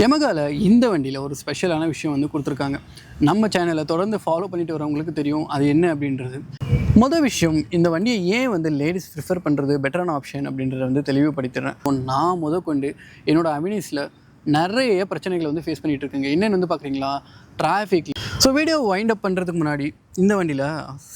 யமகால இந்த வண்டியில் ஒரு ஸ்பெஷலான விஷயம் வந்து கொடுத்துருக்காங்க. நம்ம சேனலை தொடர்ந்து ஃபாலோ பண்ணிட்டு வரவங்களுக்கு தெரியும் அது என்ன அப்படின்றது. மொதல் விஷயம், இந்த வண்டியை ஏன் வந்து லேடிஸ் ப்ரிஃபர் பண்ணுறது பெட்டரான ஆப்ஷன் அப்படின்றத வந்து தெளிவுபடுத்திடுறேன். நான் கொண்டு என்னோடய அவினிஸில் நிறைய பிரச்சனைகளை வந்து ஃபேஸ் பண்ணிகிட்டு இருக்கேங்க. என்னென்னு வந்து பார்க்குறீங்களா, traffic. So video wind up பண்ணுறதுக்கு முன்னாடி இந்த வண்டியில்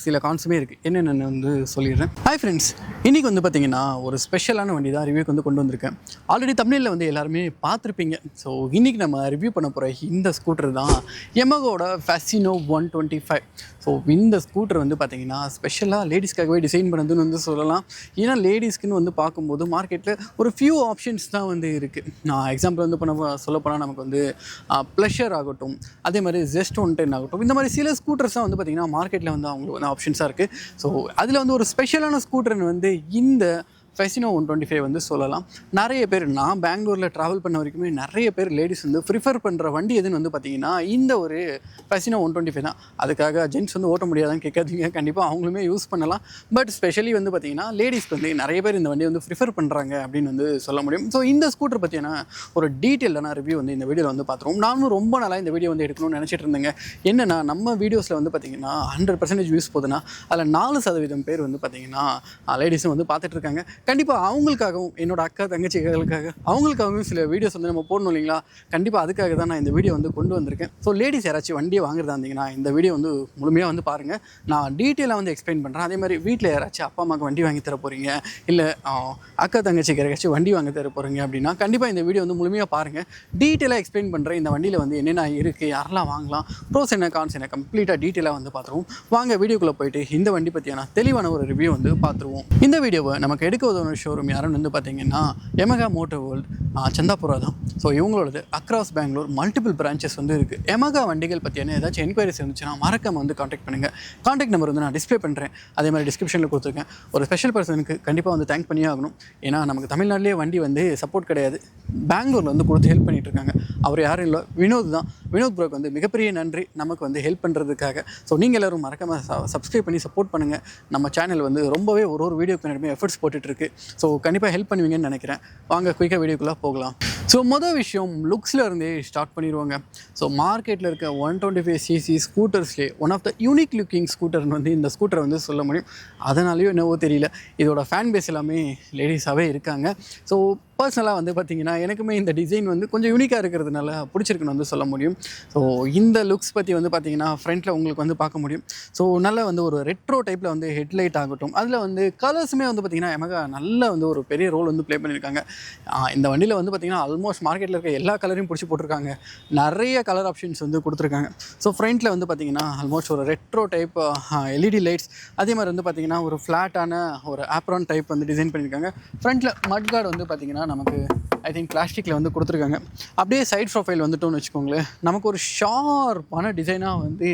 சில கான்ஸுமே இருக்குது, என்னென்னு வந்து சொல்லிடுறேன். ஹாய் ஃப்ரெண்ட்ஸ், இன்றைக்கி வந்து பார்த்திங்கன்னா ஒரு ஸ்பெஷலான வண்டி தான் ரிவ்யூக்கு வந்து கொண்டு வந்திருக்கேன். ஆல்ரெடி தமிழில் வந்து எல்லாருமே பார்த்துருப்பீங்க. ஸோ இன்றைக்கி நம்ம ரிவ்யூ பண்ண போகிற இந்த ஸ்கூட்டர் தான் யமகோட ஃபெசினோ 125. ஸோ இந்த ஸ்கூட்டர் வந்து பார்த்திங்கன்னா ஸ்பெஷலாக லேடிஸ்க்காகவே டிசைன் பண்ணதுன்னு வந்து சொல்லலாம். ஏன்னா லேடிஸ்க்குன்னு வந்து பார்க்கும்போது மார்க்கெட்டில் ஒரு ஃபியூ ஆப்ஷன்ஸ் தான் வந்து இருக்குது. எக்ஸாம்பிள் வந்து சொல்லப்போனால் நமக்கு வந்து ப்ளஷர் ஆகட்டும், அதே மாதிரி ஜெஸ்ட் 110 ஆகட்டும், இந்த மாதிரி சில ஸ்கூட்டர்ஸ் தான் வந்து பார்த்திங்கன்னா மார்க்கெட்டில் வந்து அவங்களுக்கு வந்து ஆப்ஷன்ஸாக இருக்குது. ஸோ அதில் வந்து ஒரு ஸ்பெஷலான ஸ்கூட்டர்னு வந்து இந்த ஃபெசினோ 125 வந்து சொல்லலாம். நிறைய பேர், நான் பெங்களூரில் ட்ராவல் பண்ண வரைக்குமே நிறைய பேர் லேடிஸ் வந்து ப்ரிஃபர் பண்ணுற வண்டி எதுன்னு வந்து பார்த்திங்கன்னா இந்த ஒரு ஃபெசினோ 125 தான். அதுக்காக ஜென்ட்ஸ் வந்து ஓட்ட முடியாதான்னு கேட்காதீங்க, கண்டிப்பாக அவங்களுமே யூஸ் பண்ணலாம். பட் ஸ்பெஷலி வந்து பார்த்திங்கன்னா லேடிஸ்க்கு வந்து நிறைய பேர் இந்த வண்டியை வந்து ப்ரிஃபர் பண்ணுறாங்க அப்படின்னு வந்து சொல்ல முடியும். ஸோ இந்த ஸ்கூட்டர் பற்றியான ஒரு டீட்டெயிலான ரிவ்யூ வந்து இந்த வீடியோவில் வந்து பார்த்துருவோம். நானும் ரொம்ப நாளாக இந்த வீடியோ வந்து எடுக்கணும்னு நினச்சிட்டு இருந்தேங்க. என்னென்னா, நம்ம வீடியோஸில் வந்து பார்த்திங்கன்னா 100% வியூஸ் போகுதுன்னா அதில் 4% பேர் வந்து பார்த்திங்கன்னா லேடிஸும் வந்து பார்த்துட்ருக்காங்க. கண்டிப்பாக அவங்களுக்காகவும், என்னோட அக்கா தங்கச்சிகளுக்காக அவங்களுக்காகவும் சில வீடியோஸ் வந்து நம்ம போடணும் இல்லைங்களா. கண்டிப்பாக அதுக்காக தான் நான் இந்த வீடியோ வந்து கொண்டு வந்திருக்கேன். ஸோ லேடிஸ் யாராச்சும் வண்டியை வாங்குறதா இருந்தீங்கன்னா இந்த வீடியோ வந்து முழுமையாக வந்து பாருங்கள். நான் டீட்டெயிலாக வந்து எக்ஸ்பிளைன் பண்ணுறேன். அதே மாதிரி வீட்டில் யாராச்சும் அப்பா அம்மாவுக்கு வண்டி வாங்கி தர போகிறீங்க, இல்லை அக்கா தங்கச்சிக்கு யாராச்சும் வண்டி வாங்கி தர போகிறீங்க அப்படின்னா கண்டிப்பாக இந்த வீடியோ வந்து முழுமையாக பாருங்கள். டீட்டெயிலாக எக்ஸ்பிளைன் பண்ணுறேன். இந்த வண்டியில் வந்து என்னென்ன இருக்குது, யாரெல்லாம் வாங்கலாம், ப்ரோஸ் என்ன கான்ஸ் என்ன, கம்ப்ளீட்டாக டீட்டெயிலாக வந்து பார்த்துருவோம். வாங்க வீடியோக்குள்ளே போயிட்டு இந்த வண்டி பற்றியான தெளிவான ஒரு ரிவ்யூ வந்து பார்த்துருவோம். இந்த வீடியோவை நமக்கு எடுக்க உதவுன ஷோரூம் யாருன்னு வந்து பார்த்தீங்கன்னா யமகா மோட்டர் வேர்ல்ட் சந்தாபுரா தான். ஸோ இவங்களோடது அக்ராஸ் பெங்களூர் மல்டிபிள் பிரான்ச்சஸ் வந்து இருக்குது. யமகா வண்டிகள் பற்றியான ஏதாச்சும் என்கொயரிஸ் இருந்துச்சுன்னா மறக்காம வந்து காண்டாக்ட் பண்ணுங்கள். காண்டாக்ட் நம்பர் வந்து நான் டிஸ்பிளே பண்ணுறேன், அதே மாதிரி டிஸ்கிரிப்ஷனில் கொடுத்துருக்கேன். ஒரு ஸ்பெஷல் பர்சனுக்கு கண்டிப்பாக வந்து தேங்க் பண்ணியே ஆகணும். ஏன்னா நமக்கு தமிழ்நாட்டிலே வண்டி வந்து சப்போர்ட் கிடையாது, பெங்களூரில் வந்து கொடுத்து ஹெல்ப் பண்ணிகிட்டு இருக்காங்க. அவர் யாரும் இல்லை, வினோத் தான். வினோத் ப்ரோக்கு வந்து மிகப்பெரிய நன்றி நமக்கு வந்து ஹெல்ப் பண்ணுறதுக்காக. ஸோ நீங்கள் எல்லோரும் மறக்காமல் சப்ஸ்கிரைப் பண்ணி சப்போர்ட் பண்ணுங்கள். நம்ம சேனல் வந்து ரொம்பவே ஒரு வீடியோக்கு பின்னாடி எஃபர்ட்ஸ் போட்டுட்ருக்கு. ஸோ கண்டிப்பாக ஹெல்ப் பண்ணுவீங்கன்னு நினைக்கிறேன். வாங்க குயிக்காக வீடியோக்குள்ளே போகலாம். ஸோ மொதல் விஷயம், லுக்ஸில் இருந்தே ஸ்டார்ட் பண்ணிடுவாங்க. ஸோ மார்க்கெட்டில் இருக்க 125cc ஸ்கூட்டர்ஸ்லேயே one of the unique looking ஸ்கூட்டர்னு வந்து இந்த ஸ்கூட்டரை வந்து சொல்ல முடியும். அதனாலேயும் என்னவோ தெரியல, இதோட ஃபேன் பேஸ் எல்லாமே லேடிஸாகவே இருக்காங்க. ஸோ பர்சனலாக வந்து பார்த்திங்கன்னா எனக்குமே இந்த டிசைன் வந்து கொஞ்சம் யூனிக்காக இருக்கிறதுனால பிடிச்சிருக்குன்னு வந்து சொல்ல முடியும். ஸோ இந்த லுக்ஸ் பற்றி வந்து பார்த்திங்கன்னா ஃப்ரண்ட்டில் உங்களுக்கு வந்து பார்க்க முடியும். ஸோ நல்ல வந்து ஒரு ரெட்ரோ டைப்பில் வந்து ஹெட்லைட் ஆகட்டும், அதில் வந்து கலர்ஸுமே வந்து பார்த்திங்கன்னா யமகா நல்ல வந்து ஒரு பெரிய ரோல் வந்து ப்ளே பண்ணியிருக்காங்க. இந்த வண்டியில் வந்து பார்த்திங்கன்னா ஆல்மோஸ்ட் மார்க்கெட்டில் இருக்க எல்லா கலரையும் பிடிச்சி போட்டிருக்காங்க. நிறைய கலர் ஆப்ஷன்ஸ் வந்து கொடுத்துருக்காங்க. ஸோ ஃப்ரண்ட்டில் வந்து பார்த்திங்கன்னா ஆல்மோஸ்ட் ஒரு ரெட்ரோ டைப் எல்இடி லைட்ஸ், அதே மாதிரி வந்து பார்த்திங்கன்னா ஒரு ஃப்ளாட்டான ஒரு ஆப்ரான் டைப் வந்து டிசைன் பண்ணியிருக்காங்க. ஃப்ரண்ட்டில் மட் கார்டு வந்து பார்த்திங்கன்னா நமக்கு ஐ திங்க் பிளாஸ்டிக்கில் வந்து கொடுத்துருக்காங்க. அப்படியே சைட் ப்ரொஃபைல் வந்துட்டோன்னு வச்சுக்கோங்களேன், நமக்கு ஒரு ஷார்ப்பான டிசைனாக வந்து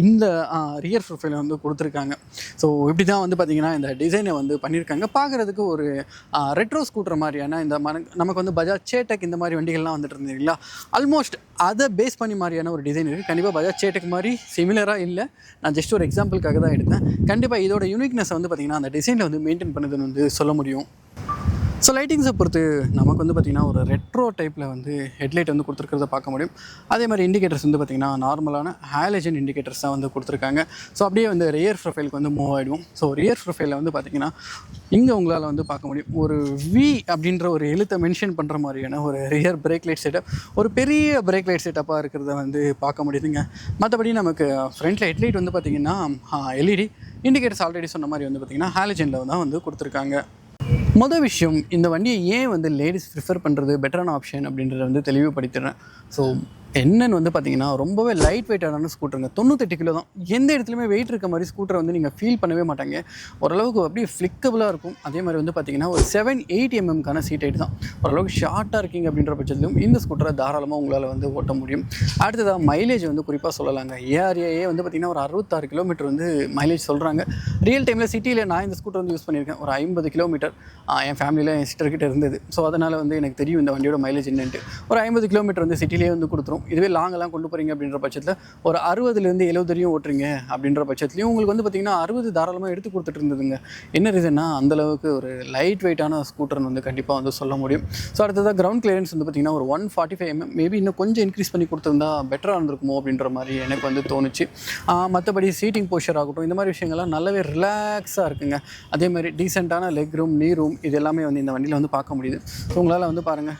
இந்த ரியர் ப்ரொஃபைலை வந்து கொடுத்துருக்காங்க. ஸோ இப்படி தான் வந்து பார்த்திங்கன்னா இந்த டிசைனை வந்து பண்ணியிருக்காங்க. பார்க்குறதுக்கு ஒரு ரெட்ரோ ஸ்கூட்டர் மாதிரியான இந்த நமக்கு வந்து பஜாஜ் சேட்டக் இந்த மாதிரி வண்டிகள்லாம் வந்துட்டு இருந்தீங்களா, ஆல்மோஸ்ட் அதை பேஸ் பண்ணி மாதிரியான ஒரு டிசைன் இருக்குது. கண்டிப்பாக பஜாஜ் சேட்டக் மாதிரி சிமிலராக இல்லை, நான் ஜஸ்ட் ஒரு எக்ஸாம்பிளுக்காக தான் எடுத்தேன். கண்டிப்பாக இதோட யூனிக்னஸ் வந்து பார்த்திங்கன்னா அந்த டிசைனில் வந்து மெயின்டைன் பண்ணுதுன்னு வந்து சொல்ல முடியும். ஸோ லைட்டிங்ஸை பொறுத்து நமக்கு வந்து பார்த்திங்கன்னா ஒரு ரெட்ரோ டைப்பில் வந்து ஹெட்லைட் வந்து கொடுத்துருக்கிறத பார்க்க முடியும். அதே மாதிரி இண்டிகேட்டர்ஸ் வந்து பார்த்திங்கன்னா நார்மலான ஹாலஜன் இண்டிகேட்டர்ஸ் தான் வந்து கொடுத்துருக்காங்க. ஸோ அப்படியே வந்து ரியர் ப்ரொஃபைலுக்கு வந்து மூவ் ஆகிடுவோம். ஸோ ரியர் ப்ரொஃபைலில் வந்து பார்த்திங்கன்னா இங்கே உங்களால் வந்து பார்க்க முடியும் ஒரு வி அப்படின்ற ஒரு எழுத்தை மென்ஷன் பண்ணுற மாதிரியான ஒரு ரியர் பிரேக் லைட் செட்டப், ஒரு பெரிய பிரேக் லைட் செட்டப்பாக இருக்கிறத வந்து பார்க்க முடியுதுங்க. மற்றபடி நமக்கு ஃப்ரண்ட்டில் ஹெட்லைட் வந்து பார்த்திங்கன்னா எல்இடி, இண்டிகேட்டர்ஸ் ஆல்ரெடி சொன்ன மாதிரி வந்து பார்த்திங்கன்னா ஹாலஜனில் தான் வந்து கொடுத்துருக்காங்க. மொதல் விஷயம், இந்த வண்டியை ஏன் வந்து லேடிஸ் ப்ரிஃபர் பண்ணுறது பெட்டரான ஆப்ஷன் அப்படின்றத வந்து தெளிவுபடுத்திடுறேன். ஸோ என்னென்னு வந்து பார்த்திங்கன்னா ரொம்பவே லைட் வெயிட்டான ஸ்கூட்டருங்க. 98 கிலோ தான். எந்த இடத்துலையுமே வெயிட் இருக்க மாதிரி ஸ்கூட்டரை வந்து நீங்கள் ஃபீல் பண்ணவே மாட்டாங்க. ஓரளவுக்கு அப்படியே ஃப்ளிக்கபுளாக இருக்கும். அதே மாதிரி வந்து பார்த்திங்கன்னா ஒரு 780 mm சீட் ஹைட் தான். ஓரளவுக்கு ஷார்ட்டாக இருக்கீங்க அப்படின்ற பட்சத்திலும் இந்த ஸ்கூட்டரை தாராளமாக உங்களால் வந்து ஓட்ட முடியும். அடுத்ததாக மைலேஜ் வந்து குறிப்பாக சொல்லலாங்க. ஏஆர்ஏ வந்து பார்த்திங்கன்னா ஒரு 66 கிலோமீட்டர் வந்து மைலேஜ் சொல்கிறாங்க. ரியல் டைமில் சிட்டியில் நான் இந்த ஸ்கூட்டர் வந்து யூஸ் பண்ணியிருக்கேன். ஒரு 50 கிலோமீட்டர் என் ஃபேமிலியில் என் சிஸ்டர்கிட்ட இருந்தது. ஸோ அதனால் வந்து எனக்கு தெரியும் இந்த வண்டியோட மைலேஜ் என்னென்ட்டு. ஒரு 50 கிலோமீட்டர் வந்து சிட்டிலே வந்து கொடுத்துரும். வரும். இதுவே லாங்கெல்லாம் கொண்டு போகிறீங்க அப்படின்ற பட்சத்தில் ஒரு 60லேருந்து 70 வரையும் ஓட்டுறீங்க அப்படின்ற பட்சத்துலையும் உங்களுக்கு வந்து பார்த்திங்கன்னா 60 தாராளமாக எடுத்து கொடுத்துட்டு இருந்ததுங்க. என்ன ரீசன்னா அந்தளவுக்கு ஒரு லைட் வெயிட்டான ஸ்கூட்டர்னு வந்து கண்டிப்பாக வந்து சொல்ல முடியும். ஸோ அடுத்ததாக கிரவுண்ட் கிளியரன்ஸ் வந்து பார்த்திங்கன்னா ஒரு 145 mm மேபி இன்னும் கொஞ்சம் இன்க்ரீஸ் பண்ணி கொடுத்துருந்தா பெட்டராக இருந்திருக்குமோ அப்படின்ற மாதிரி எனக்கு வந்து தோணுச்சு. மற்றபடி சீட்டிங் போஸ்டர் ஆகட்டும், இந்த மாதிரி விஷயங்கள்லாம் நல்லாவே ரிலாக்ஸாக இருக்குங்க. அதே மாதிரி டீசெண்டான லெக் ரூம், நீ ரூம் இது எல்லாமே வந்து இந்த வண்டியில் வந்து பார்க்க முடியுது. ஸோ உங்களால் வந்து பாருங்கள்,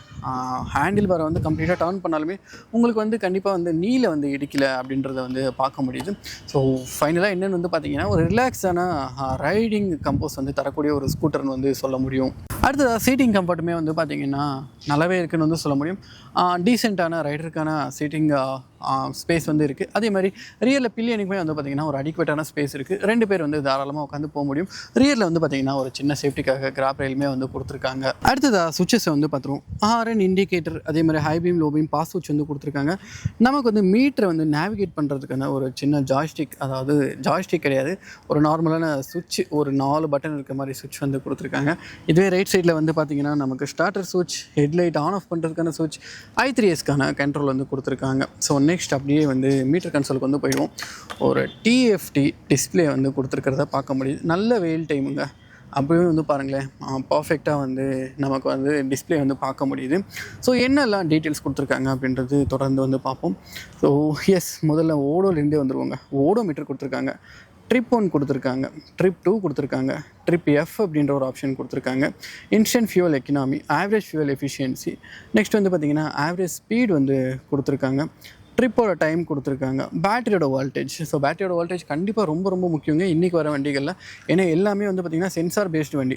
ஹேண்டில் பாரை வந்து கம்ப்ளீட்டாக டர்ன் பண்ணாலுமே உங்களுக்கு வந்து கண்டிப்பாக வந்து நீல வந்து இடிக்கலை அப்படின்றத வந்து பார்க்க முடியுது. ஸோ ஃபைனலாக என்னென்னு வந்து பார்த்திங்கன்னா ஒரு ரிலாக்ஸான ரைடிங் கம்போஸ் வந்து தரக்கூடிய ஒரு ஸ்கூட்டர்னு வந்து சொல்ல முடியும். அடுத்ததாக சீட்டிங் கம்ஃபர்ட்டுமே வந்து பார்த்திங்கன்னா நல்லாவே இருக்குதுன்னு வந்து சொல்ல முடியும். டீசெண்டான ரைடருக்கான சீட்டிங் ஸ்பேஸ் வந்து இருக்குது. அதே மாதிரி ரியரில் பில்லியனுக்குமே வந்து பார்த்திங்கன்னா ஒரு அடிக்வேட்டான ஸ்பேஸ் இருக்குது. 2 பேர் வந்து தாராளமாக உட்காந்து போக முடியும். ரியரில் வந்து பார்த்திங்கன்னா ஒரு சின்ன சேஃப்டிக்காக கிராப் ரயிலுமே வந்து கொடுத்துருக்காங்க. அடுத்ததாக சுவிட்சஸை வந்து பார்த்துருவோம். ஹாரன், இண்டிகேட்டர், அதே மாதிரி high beam, low beam, pass சுவிட்ச் வந்து கொடுத்துருக்காங்க. நமக்கு வந்து மீட்டரை வந்து நேவிகேட் பண்ணுறதுக்கான ஒரு சின்ன ஜாய்ஸ்டிக், அதாவது ஜாய்ஸ்டிக் கிடையாது, ஒரு நார்மலான சுவிட்ச், ஒரு 4 பட்டன் இருக்க மாதிரி சுவிட்ச் வந்து கொடுத்துருக்காங்க. இதுவே ரைட் சைடில் வந்து பார்த்திங்கன்னா நமக்கு ஸ்டார்டர் சுவிட்ச், ஹெட்லைட் ஆன் ஆஃப் பண்ணுறதுக்கான சுவிட்ச், i3Sக்கான கண்ட்ரோல் வந்து கொடுத்துருக்காங்க. ஸோ நெக்ஸ்ட் அப்படியே வந்து மீட்டர் கன்சோலுக்கு வந்து போயிடுவோம். ஒரு TFT டிஸ்பிளே வந்து கொடுத்துருக்கிறத பார்க்க முடியுது. நல்ல வெயில் டைமுங்க, அப்போவே வந்து பாருங்களேன் பர்ஃபெக்டாக வந்து நமக்கு வந்து டிஸ்பிளே வந்து பார்க்க முடியுது. ஸோ என்னெல்லாம் டீட்டெயில்ஸ் கொடுத்துருக்காங்க அப்படின்றது தொடர்ந்து வந்து பார்ப்போம். ஸோ முதல்ல ஓடோலேருந்தே வந்துடுவோங்க. ஓடோ மீட்டர் கொடுத்துருக்காங்க, ட்ரிப் 1 கொடுத்துருக்காங்க, ட்ரிப் 2 கொடுத்துருக்காங்க, ட்ரிப் F அப்படின்ற ஒரு ஆப்ஷன் கொடுத்துருக்காங்க, instant fuel economy, average fuel efficiency, next வந்து பார்த்திங்கன்னா ஆவரேஜ் ஸ்பீட் வந்து கொடுத்துருக்காங்க, ட்ரிப்போட டைம் கொடுத்துருக்காங்க, பேட்டரியோட வோல்டேஜ். ஸோ பேட்டரியோட வோல்டேஜ் கண்டிப்பாக ரொம்ப ரொம்ப முக்கியங்க இன்றைக்கி வர வண்டிகளில். ஏன்னா எல்லாமே வந்து பார்த்திங்கன்னா சென்சார் பேஸ்டு வண்டி.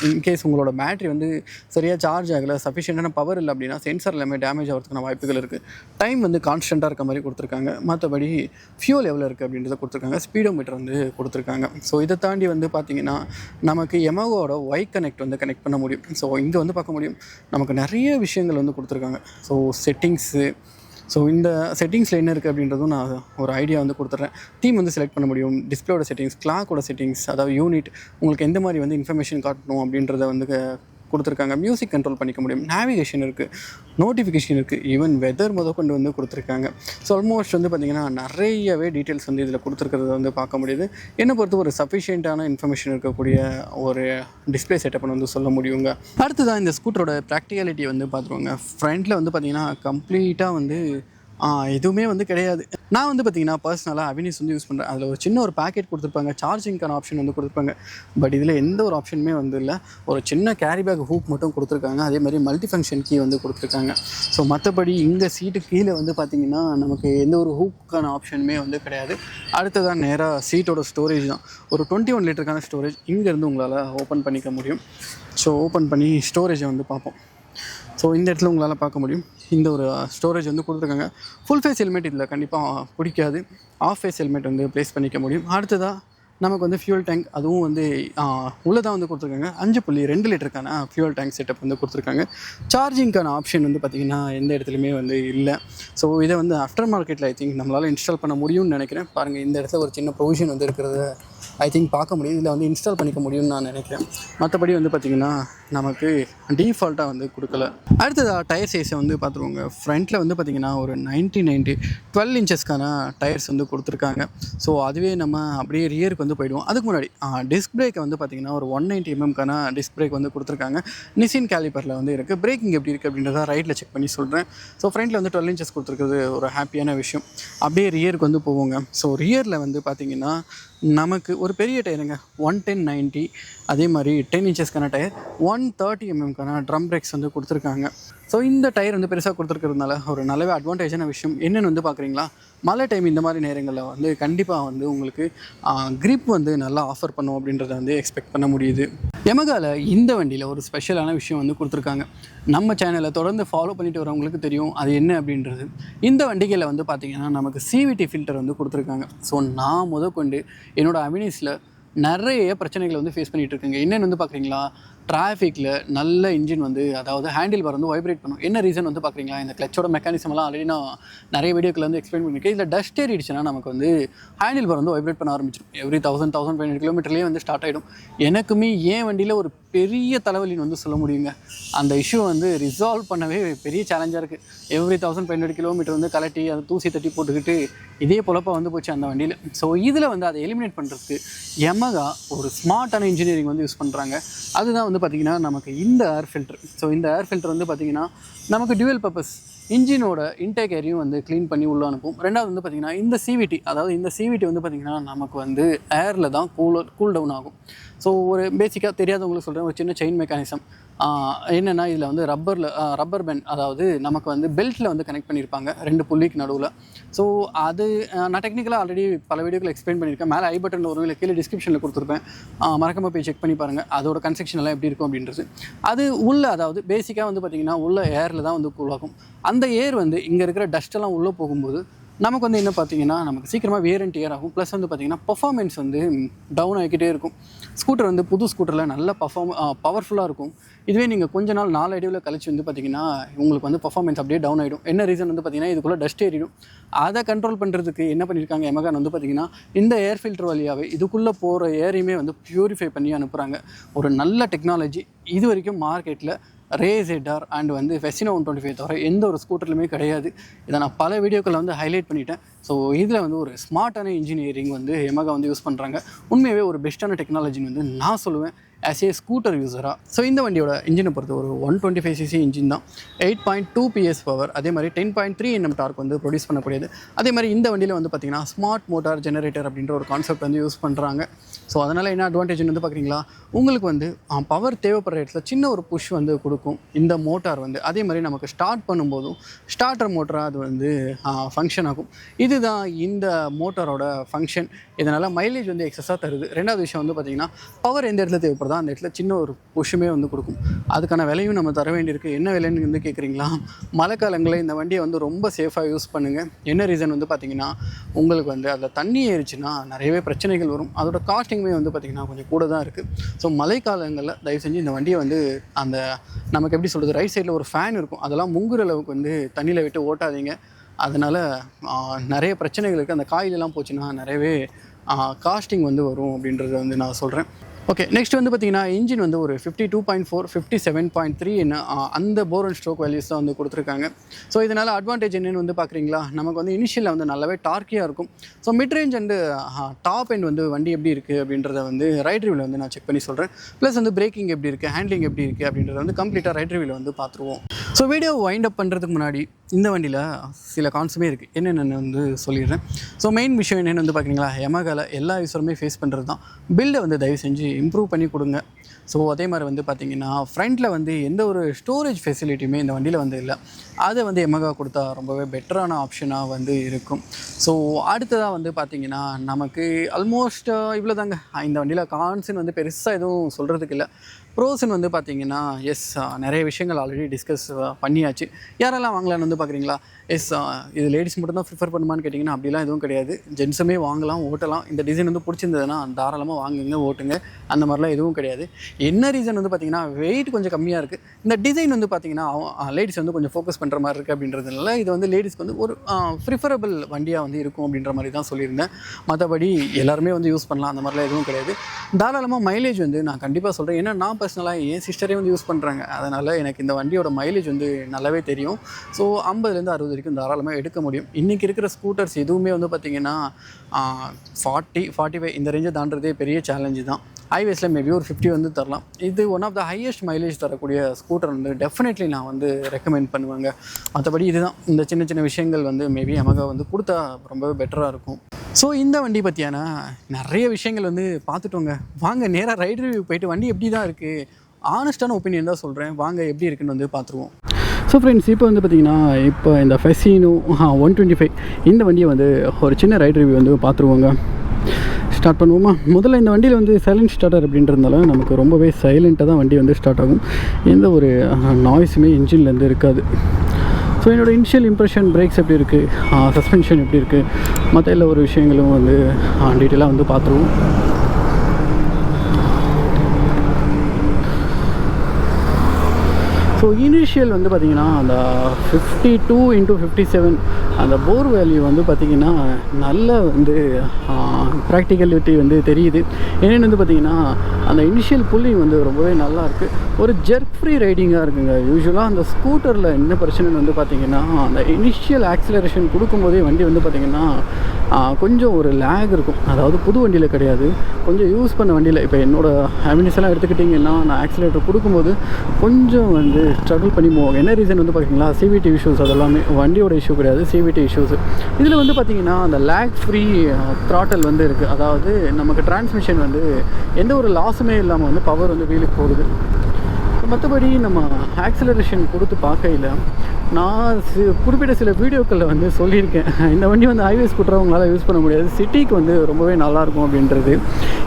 இன்கேஸ் உங்களோட பேட்டரி வந்து சரியாக சார்ஜ் ஆகலை, சஃபிஷியண்டான பவர் இல்லை அப்படின்னா சென்சார் எல்லாமே டேமேஜ் ஆகிறதுக்கான வாய்ப்புகள் இருக்குது. டைம் வந்து கான்ஸ்டண்ட்டாக இருக்க மாதிரி கொடுத்துருக்காங்க. மற்றபடி ஃபியூல் எவ்வளோ இருக்குது அப்படின்றத கொடுத்துருக்காங்க, ஸ்பீடோ மீட்டர் வந்து கொடுத்துருக்காங்க. ஸோ இதை தாண்டி வந்து பார்த்திங்கன்னா நமக்கு எமகோட ஒய் கனெக்ட் வந்து கனெக்ட் பண்ண முடியும். ஸோ இங்கே வந்து பார்க்க முடியும் நமக்கு நிறைய விஷயங்கள் வந்து கொடுத்துருக்காங்க. ஸோ செட்டிங்ஸு, ஸோ இந்த செட்டிங்ஸில் என்ன இருக்குது அப்படின்றதும் நான் ஒரு ஐடியா வந்து கொடுத்துட்றேன். தீம் வந்து செலக்ட் பண்ண முடியும், டிஸ்பிளேயோட செட்டிங்ஸ், கிளாக்கோட செட்டிங்ஸ், அதாவது யூனிட், உங்களுக்கு எந்த மாதிரி வந்து இன்ஃபர்மேஷன் காட்டணும் அப்படின்றத வந்து கொடுத்துருக்காங்க. மியூசிக் கண்ட்ரோல் பண்ணிக்க முடியும், நேவிகேஷன் இருக்குது, நோட்டிஃபிகேஷன் இருக்குது, ஈவன் வெதர் கொண்டு வந்து கொடுத்துருக்காங்க. ஸோ ஆல்மோஸ்ட் வந்து பார்த்திங்கன்னா நிறையவே டீட்டெயில்ஸ் வந்து இதில் கொடுத்துருக்கிறத வந்து பார்க்க முடியுது. என்னை பொறுத்து ஒரு சஃபிஷியண்ட்டான இன்ஃபர்மேஷன் இருக்கக்கூடிய ஒரு டிஸ்பிளே செட்டப்னு வந்து சொல்ல முடியுங்க. அடுத்ததான் இந்த ஸ்கூட்டரோட ப்ராக்டிகாலிட்டி வந்து பார்த்துருவாங்க. ஃப்ரண்ட்டில் வந்து பார்த்திங்கன்னா கம்ப்ளீட்டாக வந்து எதுவுமே வந்து கிடையாது. நான் வந்து பார்த்திங்கன்னா பர்சனலாக அவென்யூஸ் வந்து யூஸ் பண்ணுறேன். அதில் ஒரு சின்ன ஒரு பேக்கெட் கொடுத்துருப்பாங்க, சார்ஜிங்க்கான ஆப்ஷன் வந்து கொடுத்துருப்பாங்க. பட் இதில் எந்த ஒரு ஆப்ஷனுமே வந்து இல்லை. ஒரு சின்ன கேரி பேக் ஹூக் மட்டும் கொடுத்துருக்காங்க. அதே மாதிரி மல்டி ஃபங்க்ஷன் கீ வந்து கொடுத்துருக்காங்க. ஸோ மற்றபடி இங்கே சீட்டு கீழே வந்து பார்த்திங்கன்னா நமக்கு எந்த ஒரு ஹூக்கான ஆப்ஷனுமே வந்து கிடையாது. அடுத்ததான் நேராக சீட்டோட ஸ்டோரேஜ் தான். ஒரு 21 லிட்டருக்கான ஸ்டோரேஜ் இங்கேருந்து உங்களால் ஓப்பன் பண்ணிக்க முடியும். ஸோ ஓப்பன் பண்ணி ஸ்டோரேஜை வந்து பார்ப்போம். ஸோ இந்த இடத்துல உங்களால் பார்க்க முடியும், இந்த ஒரு ஸ்டோரேஜ் வந்து கொடுத்துருக்காங்க. ஃபுல் ஃபேஸ் ஹெல்மெட் இதில் கண்டிப்பாக பிடிக்காது, ஆஃப் ஃபேஸ் ஹெல்மெட் வந்து ப்ளேஸ் பண்ணிக்க முடியும். அடுத்ததாக நமக்கு வந்து ஃபியூல் டேங்க், அதுவும் வந்து உள்ளதாக வந்து கொடுத்துருக்காங்க. 5.2 லிட்டருக்கான ஃபியூல் டேங்க் செட்டப் வந்து கொடுத்துருக்காங்க. சார்ஜிங்க்கான ஆப்ஷன் வந்து பார்த்திங்கன்னா எந்த இடத்துலையுமே வந்து இல்லை. ஸோ இதை வந்து ஆஃப்டர் மார்க்கெட்டில் ஐ திங்க் நம்மளால் இன்ஸ்டால் பண்ண முடியும்னு நினைக்கிறேன். பாருங்கள், இந்த இடத்துல ஒரு சின்ன ப்ரொவிஷன் வந்து இருக்கிறத ஐ திங்க் பார்க்க முடியும். இதில் வந்து இன்ஸ்டால் பண்ணிக்க முடியும்னு நான் நினைக்கிறேன். மற்றபடி வந்து பார்த்திங்கன்னா நமக்கு டீஃபால்ட்டாக வந்து கொடுக்கல. அடுத்ததாக டயர் சைஸை வந்து பார்த்துருவோங்க. ஃப்ரண்ட்டில் வந்து பார்த்திங்கன்னா ஒரு 90 12 இன்ச்சஸ்க்கான டயர்ஸ் வந்து கொடுத்துருக்காங்க. ஸோ அதுவே நம்ம அப்படியே ரியருக்கு வந்து போயிடுவோம். அதுக்கு முன்னாடி டிஸ்க் பிரேக்கை வந்து பார்த்திங்கன்னா ஒரு 190 mmக்கான டிஸ்க் பிரேக் வந்து கொடுத்துருக்காங்க. நிசின் கேலிப்பரில் வந்து இருக்குது. பிரேக்கிங் எப்படி இருக்குது அப்படின்றத ரைட்டில் செக் பண்ணி சொல்கிறேன். ஸோ ஃப்ரண்ட்டில் வந்து 12 இன்ச்சஸ் கொடுத்துருக்குறது ஒரு ஹாப்பியான விஷயம். அப்படியே ரியருக்கு வந்து போவோங்க. ஸோ ரியரில் வந்து பார்த்திங்கன்னா நமக்கு ஒரு பெரிய டயருங்க, 110/90, அதே மாதிரி 10 இன்ச்சஸ்க்கான டயர், 130 mmக்கான ட்ரம் பிரேக்ஸ் வந்து கொடுத்துருக்காங்க. ஸோ இந்த டயர் வந்து பெருசாக கொடுத்துருக்கிறதுனால ஒரு நல்லவே அட்வான்டேஜான விஷயம் என்னென்னு வந்து பார்க்குறீங்களா, மழை டைம் இந்த மாதிரி நேரங்களில் வந்து கண்டிப்பாக வந்து உங்களுக்கு grip வந்து நல்லா ஆஃபர் பண்ணும் அப்படின்றத வந்து எக்ஸ்பெக்ட் பண்ண முடியுது. யமகாவில் இந்த வண்டியில் ஒரு ஸ்பெஷலான விஷயம் வந்து கொடுத்துருக்காங்க. நம்ம சேனலை தொடர்ந்து ஃபாலோ பண்ணிட்டு வரவங்களுக்கு தெரியும் அது என்ன அப்படின்றது. இந்த வண்டிகளில் வந்து பார்த்திங்கன்னா நமக்கு CVT ஃபில்டர் வந்து கொடுத்துருக்காங்க. ஸோ நான் முதற்கொண்டு என்னோடய அவென்யூஸில் நிறைய பிரச்சனைகளை வந்து ஃபேஸ் பண்ணிகிட்டு இருக்குங்க. என்னென்னு வந்து பார்க்குறீங்களா, டிராஃபிக்கில் நல்ல இன்ஜின் வந்து, அதாவது ஹேண்டில் பார் வந்து வைப்ரேட் பண்ணும். என்ன ரீசன் வந்து பார்க்குறீங்களா, இந்த கிளச்சோட மெக்கானிசம்லாம் ஆல்ரெடி நான் நிறைய வீடியோக்கள் வந்து எக்ஸ்பிளைன் பண்ணியிருக்கேன். இதில் டஸ்ட் ஏறிடுச்சுன்னா நமக்கு வந்து ஹேண்டில் பார் வந்து வைப்ரேட் பண்ண ஆரம்பிச்சிடும். எவ்ரி 1000-1500 கிலோமீட்டர்லேயே வந்து ஸ்டார்ட் ஆகிடும். எனக்குமே ஏன் வண்டியில் ஒரு பெரிய தலைவலின்னு வந்து சொல்ல முடியுங்க. அந்த இஷ்யூ வந்து ரிசால்வ் பண்ணவே பெரிய சேலஞ்சாக இருக்குது. எவ்ரி 1500 கிலோமீட்டர் வந்து கலட்டி அதை தூசி தட்டி போட்டுக்கிட்டு இதே பொழப்பாக வந்து போச்சு அந்த வண்டியில். ஸோ இதில் வந்து அதை எலிமினேட் பண்ணுறதுக்கு Yamaha ஒரு ஸ்மார்ட்டான இன்ஜினியரிங் வந்து யூஸ் பண்ணுறாங்க. அதுதான் வந்து பார்த்திங்கன்னா நமக்கு இந்த ஏர் ஃபில்டர். ஸோ இந்த ஏர் ஃபில்டர் வந்து பார்த்திங்கன்னா நமக்கு டியூவல் பர்பஸ் இன்ஜினோட இன்டேக் ஏரையும் வந்து க்ளீன் பண்ணி உள்ளே அனுப்பும். ரெண்டாவது வந்து பார்த்திங்கன்னா இந்த சிவிடி, அதாவது இந்த சிவிடி வந்து பார்த்திங்கன்னா நமக்கு வந்து ஏரில் தான் கூல் டவுன் ஆகும். ஸோ ஒரு பேசிக்காக தெரியாதவங்களுக்கு சொல்கிறேன், ஒரு சின்ன செயின் மெக்கானிசம் என்னென்னா இதில் வந்து ரப்பர் பேண்ட், அதாவது நமக்கு வந்து பெல்ட்டில் வந்து கனெக்ட் பண்ணியிருப்பாங்க 2 புள்ளிக்கு நடுவில். ஸோ அது நான் டெக்னிக்கலாக ஆல்ரெடி பல வீடியோக்கள் எக்ஸ்பிளைன் பண்ணியிருக்கேன். மேலே ஐ பட்டனில் ஒரு கீழே டிஸ்கிரிப்ஷனில் கொடுத்துருப்பேன், மறக்காம போய் செக் பண்ணி பாருங்கள் அதோட கன்ஸ்ட்ரக்ஷன் எல்லாம் எப்படி இருக்கும் அப்படின்றது. அது உள்ளே, அதாவது பேசிக்காக வந்து பார்த்திங்கன்னா உள்ள ஏரில் தான் வந்து கூலாகும். அந்த ஏர் வந்து இங்கே இருக்கிற டஸ்ட்டெல்லாம் உள்ளே போகும்போது நமக்கு வந்து என்ன பார்த்திங்கன்னா நமக்கு சீக்கிரமாக வேர் அண்ட் டியர் ஆகும். ப்ளஸ் வந்து பார்த்திங்கன்னா பர்ஃபார்மென்ஸ் வந்து டவுன் ஆகிக்கிட்டே இருக்கும். ஸ்கூட்டர் வந்து புது ஸ்கூட்டரில் நல்ல பவர்ஃபுல்லாக இருக்கும். இதுவே நீங்கள் கொஞ்ச நாள் 4 அடிவில் கழிச்சு வந்து பார்த்திங்கன்னா உங்களுக்கு வந்து பர்ஃபார்மென்ஸ் அப்படியே டவுன் ஆகிடும். என்ன ரீசன் வந்து பார்த்திங்கன்னா இதுக்குள்ளே டஸ்ட் ஏறிடும். அதை கண்ட்ரோல் பண்ணுறதுக்கு என்ன பண்ணியிருக்காங்க Yamaha வந்து பார்த்திங்கன்னா இந்த ஏர் ஃபில்டர் வழியாகவே இதுக்குள்ளே போகிற ஏரையுமே வந்து ப்யூரிஃபை பண்ணி அனுப்புகிறாங்க. ஒரு நல்ல டெக்னாலஜி. இது வரைக்கும் மார்க்கெட்டில் ரேசெட்டார் அண்ட் வந்து ஃபெசினோ 125 தவிர எந்த ஒரு ஸ்கூட்டர்லையுமே கிடையாது. இதை நான் பல வீடியோக்களில் வந்து ஹைலைட் பண்ணிட்டேன். ஸோ இதில் வந்து ஒரு ஸ்மார்ட்டான இன்ஜினியரிங் வந்து Yamaha வந்து யூஸ் பண்ணுறாங்க. உண்மையாகவே ஒரு பெஸ்ட்டான டெக்னாலஜின்னு வந்து நான் சொல்லுவேன் ஆஸ் ஏ ஸ்கூட்டர் யூஸராக. ஸோ இந்த வண்டியோட இன்ஜினை பொறுத்த ஒரு 125cc இன்ஜின் தான், 8.2 PS பவர், அதே மாதிரி 10.3 Nm டார்க் வந்து ப்ரொடியூஸ் பண்ணக்கூடியது. அதே மாதிரி இந்த வண்டியில் வந்து பார்த்திங்கன்னா ஸ்மார்ட் மோட்டார் ஜெனரேட்டர் அப்படின்ற ஒரு கான்செப்ட் வந்து யூஸ் பண்ணுறாங்க. ஸோ அதனால் என்ன அட்வான்டேஜ்னு வந்து பார்க்குறீங்களா, உங்களுக்கு வந்து பவர் தேவைப்படுற இடத்துல சின்ன ஒரு புஷ் வந்து கொடுக்கும் இந்த மோட்டார் வந்து. அதே மாதிரி நமக்கு ஸ்டார்ட் பண்ணும்போதும் ஸ்டார்டர் மோட்டராக அது வந்து ஃபங்க்ஷன் ஆகும். இதுதான் இந்த மோட்டாரோட ஃபங்க்ஷன். இதனால் மைலேஜ் வந்து எக்ஸஸாக தருது. ரெண்டாவது விஷயம் வந்து பார்த்திங்கன்னா பவர் எந்த இடத்துல தேவைப்படுதோ அந்த இடத்துல சின்ன ஒரு புஷ்ஷுமே வந்து கொடுக்கும். அதுக்கான விலையும் நம்ம தர வேண்டியிருக்கு. என்ன விலைன்னு வந்து கேட்குறீங்களா, மழை காலங்களில் இந்த வண்டியை வந்து ரொம்ப சேஃபாக யூஸ் பண்ணுங்கள். என்ன ரீசன் வந்து பார்த்திங்கன்னா உங்களுக்கு வந்து அதில் தண்ணி ஏறிச்சுன்னா நிறையவே பிரச்சனைகள் வரும். அதோட காஸ்டிங்குமே வந்து பார்த்திங்கன்னா கொஞ்சம் கூட தான் இருக்குது. ஸோ மழை காலங்களில் தயவு செஞ்சு இந்த வண்டியை வந்து அந்த நமக்கு எப்படி சொல்கிறது, ரைட் சைடில் ஒரு ஃபேன் இருக்கும், அதெல்லாம் முங்குற அளவுக்கு வந்து தண்ணியில் விட்டு ஓட்டாதீங்க. அதனால் நிறைய பிரச்சனைகள் இருக்குது. அந்த காயிலெல்லாம் போச்சுன்னா நிறையவே காஸ்டிங் வந்து வரும் அப்படின்றத வந்து நான் சொல்கிறேன். ஓகே, நெக்ஸ்ட் வந்து பார்த்திங்கன்னா இன்ஜின் வந்து ஒரு 52.4, 57.3 அந்த போர் அண்ட் ஸ்ட்ரோக் வேல்யூஸ் தான் வந்து கொடுத்துருக்காங்க. ஸோ இதனால் அட்வான்டேஜ் என்னென்னு வந்து பார்க்குறீங்களா, நமக்கு வந்து இனிஷியலில் வந்து நல்லாவே டார்க்கியாக இருக்கும். So mid range and top end வந்து வண்டி எப்படி இருக்குது அப்படின்றத வந்து ரைட் ரிவ்யூவில் வந்து நான் செக் பண்ணி சொல்கிறேன். ப்ளஸ் வந்து பிரேக்கிங் எப்படி இருக்குது, ஹேண்ட்லிங் எப்படி இருக்குது அப்படின்றத வந்து கம்ப்ளீட்டாக ரைட் ரிவ்யூவில் வந்து பார்த்துருவோம். ஸோ வீடியோ வைண்ட் அப் பண்ணுறதுக்கு முன்னாடி இந்த வண்டியில் சில கான்ஸுமே இருக்குது, என்னென்னு வந்து சொல்லிடுறேன். ஸோ மெயின் விஷயம் என்னென்னு வந்து பார்க்குறீங்களா, Yamahaவில் எல்லா யூஸருமே ஃபேஸ் பண்ணுறது தான், பில்டை வந்து தயவு செஞ்சு இம்ப்ரூவ் பண்ணி கொடுங்க. ஸோ அதே மாதிரி வந்து பார்த்திங்கன்னா ஃப்ரண்ட்டில் வந்து எந்த ஒரு ஸ்டோரேஜ் ஃபெசிலிட்டியுமே இந்த வண்டியில் வந்து இல்லை. அதை வந்து Yamaha கொடுத்தா ரொம்பவே பெட்டரான ஆப்ஷனாக வந்து இருக்கும். ஸோ அடுத்ததாக வந்து பார்த்திங்கன்னா நமக்கு ஆல்மோஸ்ட் இவ்வளோ தாங்க. இந்த வண்டியில் கான்ஸுன்னு வந்து பெருசாக எதுவும் சொல்கிறதுக்கு இல்லை. ப்ரோஸ்ன்னு வந்து பார்த்திங்கன்னா நிறைய விஷயங்கள் ஆல்ரெடி டிஸ்கஸ் பண்ணியாச்சு. யாரெல்லாம் வாங்கலான்னு வந்து பார்க்குறீங்களா, இது லேடிஸ் மட்டும் தான் ப்ரிஃபர் பண்ணுமான்னு கேட்டிங்கன்னா அப்படிலாம் எதுவும் கிடையாது. ஜென்ஸுமே வாங்கலாம், ஓட்டலாம். இந்த டிசைன் வந்து பிடிச்சிருந்ததுன்னா தாராளமாக வாங்குங்க, ஓட்டுங்க. அந்த மாதிரிலாம் எதுவும் கிடையாது. என்ன ரீசன் வந்து பார்த்திங்கன்னா வெயிட் கொஞ்சம் கம்மியாக இருக்குது. இந்த டிசைன் வந்து பார்த்திங்கன்னா லேடிஸ் வந்து கொஞ்சம் ஃபோக்கஸ் பண்ணுற மாதிரி இருக்குது அப்படின்றதுனால இது வந்து லேடிஸ்க்கு வந்து ஒரு ப்ரிஃபரபிள் வண்டியாக வந்து இருக்கும் அப்படின்ற மாதிரி தான் சொல்லியிருந்தேன். மற்றபடி எல்லாருமே வந்து யூஸ் பண்ணலாம், அந்த மாதிரிலாம் எதுவும் கிடையாது. தாராளமாக மைலேஜ் வந்து நான் கண்டிப்பாக சொல்கிறேன். ஏன்னா நான் பர்சனலாக என் சிஸ்டரே வந்து யூஸ் பண்ணுறாங்க, அதனால் எனக்கு இந்த வண்டியோட மைலேஜ் வந்து நல்லாவே தெரியும். ஸோ 50லேருந்து 60 வரைக்கும் தாராளமாக எடுக்க முடியும். இன்றைக்கி இருக்கிற ஸ்கூட்டர்ஸ் எதுவுமே வந்து பார்த்திங்கன்னா 40, 45 இந்த ரேஞ்சை தாண்டதே பெரிய சேலஞ்சு தான். ஹைவேஸில் மேபி ஒரு 50 வந்து தரலாம். இது one of the highest mileage தரக்கூடிய ஸ்கூட்டர் வந்து டெஃபினெட்லி நான் வந்து ரெக்கமெண்ட் பண்ணுவேங்க. மற்றபடி இதுதான், இந்த சின்ன சின்ன விஷயங்கள் வந்து மேபி Yamaha வந்து கொடுத்தா ரொம்பவே பெட்டராக இருக்கும். ஸோ இந்த வண்டி பற்றியான நிறைய விஷயங்கள் வந்து பார்த்துட்டோங்க. வாங்க நேராக ரைட் ரிவ்யூ போயிட்டு வண்டி எப்படி தான் இருக்குது, ஆனஸ்டான ஒப்பீனியன் தான் சொல்கிறேன், வாங்க எப்படி இருக்குன்னு வந்து பார்த்துருவோம். ஸோ ஃப்ரெண்ட்ஸ், இப்போ வந்து பார்த்திங்கன்னா இப்போ இந்த ஃபெசினோ 125 இந்த வண்டியை வந்து ஒரு சின்ன ரைட் ரிவ்யூ வந்து பார்த்துருவோங்க. ஸ்டார்ட் பண்ணுவோமா? முதல்ல இந்த வண்டியில் வந்து சைலண்ட் ஸ்டார்டர் அப்படின்றதுனால நமக்கு ரொம்பவே சைலண்ட்டாக தான் வண்டி வந்து ஸ்டார்ட் ஆகும். எந்த ஒரு நாய்ஸுமே இன்ஜின்லேருந்து இருக்காது. ஸோ என்னோடய இனிஷியல் இம்ப்ரெஷன், பிரேக்ஸ் எப்படி இருக்குது, சஸ்பென்ஷன் எப்படி இருக்குது, மற்ற எல்லா ஒரு விஷயங்களும் வந்து டீட்டெயிலாக வந்து பார்த்துருவோம். ஸோ இனிஷியல் வந்து பார்த்திங்கன்னா அந்த 52x57 அந்த போர் வேல்யூ வந்து பார்த்திங்கன்னா நல்ல வந்து ப்ராக்டிகலிட்டி வந்து தெரியுது. என்னென்னு வந்து பார்த்திங்கன்னா அந்த இனிஷியல் புல்லிங் வந்து ரொம்பவே நல்லாயிருக்கு. ஒரு ஜெர்க் ஃப்ரீ ரைடிங்காக இருக்குங்க. யூஸ்வலாக அந்த ஸ்கூட்டரில் என்ன பிரச்சனைன்னு வந்து பார்த்திங்கன்னா அந்த இனிஷியல் ஆக்சிலரேஷன் கொடுக்கும்போதே வண்டி வந்து பார்த்திங்கன்னா கொஞ்சம் ஒரு லேக் இருக்கும். அதாவது புது வண்டியில் கிடையாது, கொஞ்சம் யூஸ் பண்ண வண்டியில். இப்போ என்னோடய ஹேபினிஸ் எடுத்துக்கிட்டிங்கன்னா நான் ஆக்சிலேட்டர் கொடுக்கும்போது கொஞ்சம் வந்து ஸ்ட்ரகிள் பண்ணி போவாங்க. என்ன ரீசன் வந்து பார்த்திங்கன்னா சிவிடி இஷ்யூஸ், அதெல்லாமே வண்டியோட இஷ்யூ கிடையாது, சிவிடி இஷ்யூஸ். இதில் வந்து பார்த்திங்கன்னா அந்த லேக் ஃப்ரீ த்ராட்டல் வந்து இருக்குது. அதாவது நமக்கு டிரான்ஸ்மிஷன் வந்து எந்த ஒரு லாஸுமே இல்லாமல் வந்து பவர் வந்து வீலுக்கு போகுது. மற்றபடி நம்ம ஆக்சிலரேஷன் கொடுத்து பார்க்கையில் நான் குறிப்பிட்ட சில வீடியோக்களில் வந்து சொல்லியிருக்கேன், இந்த வண்டி வந்து ஹைவே ஸ்கூட்டராக உங்களால் யூஸ் பண்ண முடியாது, சிட்டிக்கு வந்து ரொம்பவே நல்லாயிருக்கும் அப்படின்றது.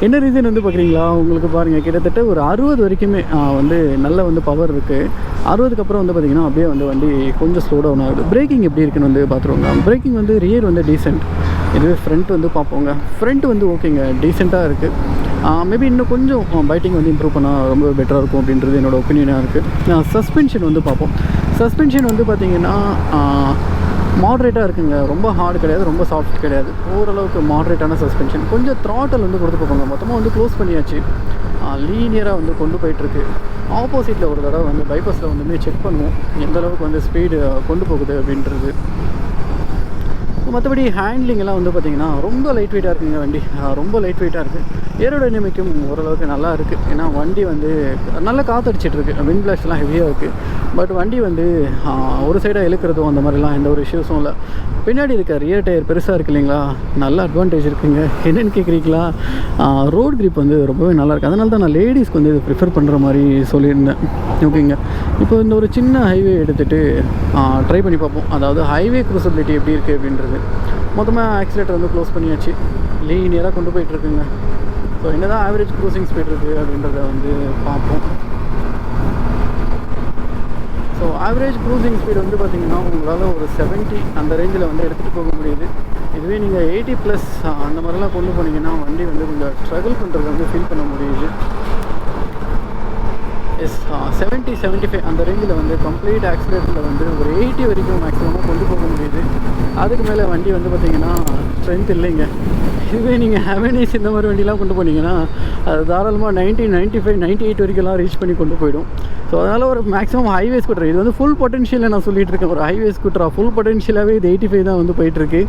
என்ன ரீசன் வந்து பார்க்குறீங்களா, உங்களுக்கு பாருங்கள் கிட்டத்தட்ட ஒரு 60 வரைக்குமே வந்து நல்ல வந்து பவர் இருக்குது. 60க்கு அப்புறம் வந்து பார்த்திங்கன்னா அப்படியே வந்து வண்டி கொஞ்சம் ஸ்லோ டவுன் ஆகுது. பிரேக்கிங் எப்படி இருக்குன்னு வந்து பார்த்துருவோங்க. பிரேக்கிங் வந்து ரியர் வந்து டீசென்ட். இதுவே ஃப்ரண்ட் வந்து பார்ப்போங்க. ஃப்ரண்ட் வந்து ஓகேங்க, டீசெண்டாக இருக்குது. மேபி இன்னும் கொஞ்சம் பைட்டிங் வந்து இம்ப்ரூவ் பண்ணால் ரொம்ப பெட்டராக இருக்கும் அப்படின்றது என்னோடய ஒப்பீனியனாக இருக்குது. சஸ்பென்ஷன் வந்து பார்ப்போம். சஸ்பென்ஷன் வந்து பார்த்திங்கன்னா மாட்ரேட்டாக இருக்குங்க. ரொம்ப ஹார்டு கிடையாது, ரொம்ப சாஃப்ட் கிடையாது, ஓரளவுக்கு மாட்ரேட்டான சஸ்பென்ஷன். கொஞ்சம் த்ராட்டல் வந்து கொடுத்து பார்ப்போங்க. மொத்தமாக வந்து க்ளோஸ் பண்ணியாச்சு, லீனியராக வந்து கொண்டு போயிட்டுருக்கு. ஆப்போசிட்டில் ஒரு தடவை வந்து பைபாஸில் வந்து செக் பண்ணுவோம் எந்தளவுக்கு வந்து ஸ்பீடு கொண்டு போகுது அப்படின்றது. மற்றபடி ஹேண்ட்லிங்கெல்லாம் வந்து பார்த்திங்கன்னா ரொம்ப லைட் வெயிட்டாக இருக்குங்க வண்டி, ரொம்ப லைட் வெயிட்டாக இருக்குது. ஏரோடைனமிக்கும் ஓரளவுக்கு நல்லா இருக்குது. ஏன்னா வண்டி வந்து நல்லா காற்றடிச்சிட்ருக்கு, விண்ட் பிளாஸ்ட்லாம் ஹெவியாக இருக்குது. பட் வண்டி வந்து ஒரு சைடாக இழுக்கிறதும் அந்த மாதிரிலாம் எந்த ஒரு இஷ்யூஸும் இல்லை. பின்னாடி இருக்க ரியர் டயர் பெருசாக இருக்குது இல்லைங்களா, நல்ல அட்வான்டேஜ் இருக்குங்க. என்னென்னு கேட்குறீங்களா, ரோட் கிரிப் வந்து ரொம்பவே நல்லாயிருக்கு. அதனால தான் நான் லேடிஸ்க்கு வந்து இது ப்ரிஃபர் பண்ணுற மாதிரி சொல்லியிருந்தேன். ஓகேங்க, இப்போ இந்த ஒரு சின்ன ஹைவே எடுத்துகிட்டு ட்ரை பண்ணி பார்ப்போம். அதாவது ஹைவே க்ரூசபிலிட்டி எப்படி இருக்குது அப்படின்றது. மொத்தமாக ஆக்சிலேட்டர் வந்து க்ளோஸ் பண்ணியாச்சு, லீனியராக கொண்டு போயிட்டுருக்குங்க. ஸோ என்ன தான் ஆவரேஜ் க்ரூசிங் ஸ்பீட் இருக்குது அப்படின்றத வந்து பார்ப்போம். ஸோ ஆவரேஜ் க்ரூசிங் ஸ்பீட் வந்து பார்த்திங்கன்னா உங்களால் ஒரு 70 அந்த ரேஞ்சில் வந்து எடுத்துகிட்டு போக முடியுது. இதுவே நீங்கள் 80+ அந்த மாதிரிலாம் கொண்டு போனீங்கன்னா வண்டி வந்து கொஞ்சம் ஸ்ட்ரகிள் பண்ணுறது வந்து ஃபீல் பண்ண முடியுது. 70-75 அந்த ரேஞ்சில் வந்து கம்ப்ளீட் ஆக்சிலேட்டரில் வந்து ஒரு 80 வரைக்கும் மேக்ஸிமமாக கொண்டு போக முடியுது. அதுக்கு மேலே வண்டி வந்து பார்த்திங்கன்னா ஸ்ட்ரென்த் இல்லைங்க. இதுவே நீங்கள் ஹெவனிஸ் இந்த மாதிரி வண்டிலாம் கொண்டு போனீங்கன்னா அது தாராளமாக 90, 95, 98 வரைக்கும்லாம் ரீச் பண்ணி கொண்டு போயிடும். ஸோ அதனால் ஒரு மேக்ஸிமம் ஹைவே ஸ்கூட்டர் இது வந்து ஃபுல் பொட்டென்ஷியலில் நான் சொல்லிகிட்டு இருக்கேன். ஒரு ஹைவே ஸ்கூட்டராக ஃபுல் பொட்டென்ஷியலாகவே இது 85 தான் வந்து போயிட்டுருக்கு.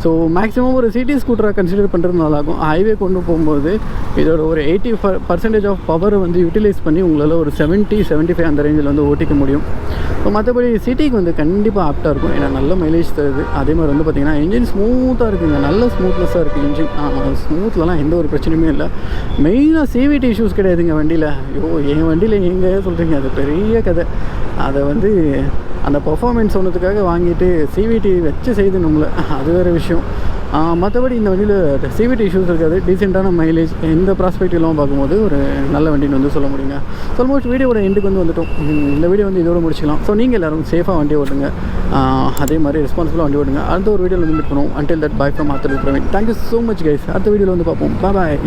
ஸோ மேக்ஸிமம் ஒரு சிட்டி ஸ்கூட்டராக கன்சிடர் பண்ணுறது நல்லாயிருக்கும். ஹைவே கொண்டு போகும்போது இதோட ஒரு 80% ஆஃப் பவரை வந்து யூட்டிலைஸ் பண்ணி உங்களால் ஒரு 70-75 அந்த ரேஞ்சில் வந்து ஓட்டிக்க முடியும். ஸோ மற்றபடி சிட்டிக்கு வந்து கண்டிப்பாக ஆப்டாக இருக்கும், ஏன்னா நல்ல மைலேஜ் தருது. அதே மாதிரி வந்து பார்த்திங்கன்னா இன்ஜின் ஸ்மூத்தாக இருக்குங்க, நல்ல ஸ்மூத்னஸாக இருக்குது இன்ஜின். ஸ்மூத்லலாம் எந்த ஒரு பிரச்சனையுமே இல்லை. மெயினாக சிவிடி இஷ்யூஸ் கிடையாதுங்க வண்டியில். ஐயோ என் வண்டியில் எங்கே சொல்கிறீங்க, அது பெரிய கதை. அதை வந்து அந்த பர்ஃபார்மன்ஸ் ஒன்றுத்துக்காக வாங்கிட்டு சிவிடி வச்சு செய்துணுங்கள, அது வேறு விஷயம். மற்றபடி இந்த வண்டியில் சிவிடி இஷ்யூஸ் இருக்காது, டீசெண்டான மைலேஜ். எந்த ப்ராஸ்பெக்டிவ்லாம் பார்க்கும்போது ஒரு நல்ல வண்டின்னு வந்து சொல்ல முடியுங்க. ஸோ ஆல்மோஸ்ட் வீடியோட எண்டுக்கு வந்து வந்துட்டோம். இந்த வீடியோ வந்து இதோட முடிச்சிக்கலாம். ஸோ நீங்கள் எல்லோரும் சேஃபாக வண்டி ஓட்டுங்க, அதே மாதிரி ரெஸ்பான்சிபிளாக வண்டி ஓட்டுங்க. அடுத்த ஒரு வீடியோவில் வந்து மீட் பண்ணுவோம். Until that by from author Praveen. Thank you so much guys. அடுத்த வீடியோவில் வந்து பார்ப்போம். பாய்.